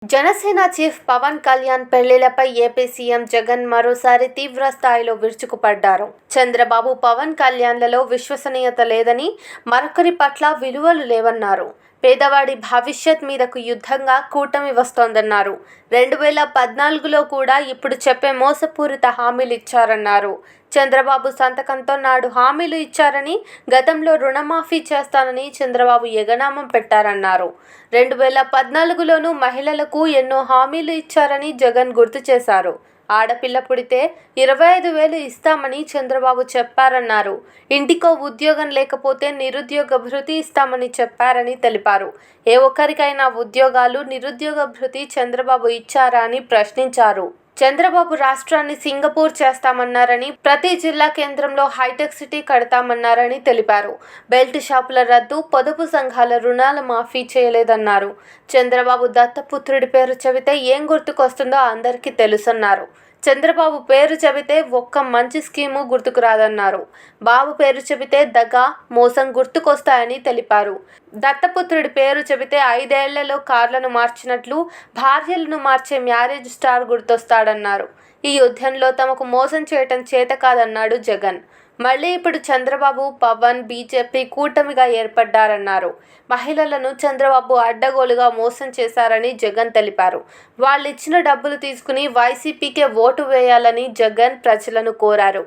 Janasena chief Pawan Kalyan పెళ్లిళ్లపై AP CM Jagan మరోసారి తీవ్ర స్థాయిలో విరుచుకుపడ్డారు. చంద్రబాబు, పవన్ కళ్యాణ్లలో విశ్వసనీయత లేదని, మరొకరి పట్ల విలువలు లేవన్నారు. పేదవాడి భవిష్యత్ మీదకు యుద్ధంగా కూటమి వస్తోందన్నారు. 2014లో కూడా ఇప్పుడు చెప్పే మోసపూరిత హామీలు ఇచ్చారన్నారు. చంద్రబాబు సంతకంతో నాడు హామీలు ఇచ్చారని, గతంలో రుణమాఫీ చేస్తానని చంద్రబాబు ఎగనామం పెట్టారన్నారు. 2014లోనూ మహిళలకు ఎన్నో హామీలు ఇచ్చారని జగన్ గుర్తు చేశారు. ఆడపిల్ల పుడితే 25,000 ఇస్తామని చంద్రబాబు చెప్పారన్నారు. ఇంటికో ఉద్యోగం లేకపోతే నిరుద్యోగ భృతి ఇస్తామని చెప్పారని తెలిపారు. ఏ ఒక్కరికైనా ఉద్యోగాలు, నిరుద్యోగ భృతి చంద్రబాబు ఇచ్చారా అని ప్రశ్నించారు. చంద్రబాబు రాష్ట్రాన్ని సింగపూర్ చేస్తామన్నారని, ప్రతి జిల్లా కేంద్రంలో హైటెక్ సిటీ కడతామన్నారని తెలిపారు. బెల్ట్ షాపుల రద్దు, పొదుపు సంఘాల రుణాల మాఫీ చేయలేదన్నారు. చంద్రబాబు దత్తపుత్రుడి పేరు చెబితే ఏం గుర్తుకొస్తుందో అందరికీ తెలుసన్నారు. చంద్రబాబు పేరు చెబితే ఒక్క మంచి స్కీము గుర్తుకు రాదన్నారు. బాబు పేరు చెబితే దగా, మోసం గుర్తుకొస్తాయని తెలిపారు. దత్తపుత్రుడి పేరు చెబితే 5 ఏళ్లలో కార్లను మార్చినట్లు భార్యలను మార్చే మ్యారేజ్ స్టార్ గుర్తొస్తాడన్నారు. ఈ యుద్ధంలో తమకు మోసం చేయటం చేత కాదన్నాడు జగన్. మళ్ళీ ఇప్పుడు చంద్రబాబు, పవన్, బీజేపీ కూటమిగా ఏర్పడ్డారన్నారు. మహిళలను చంద్రబాబు అడ్డగోలుగా మోసం చేశారని జగన్ తెలిపారు. వాళ్ళిచ్చిన డబ్బులు తీసుకుని వైసీపీకే ఓటు వేయాలని జగన్ ప్రజలను కోరారు.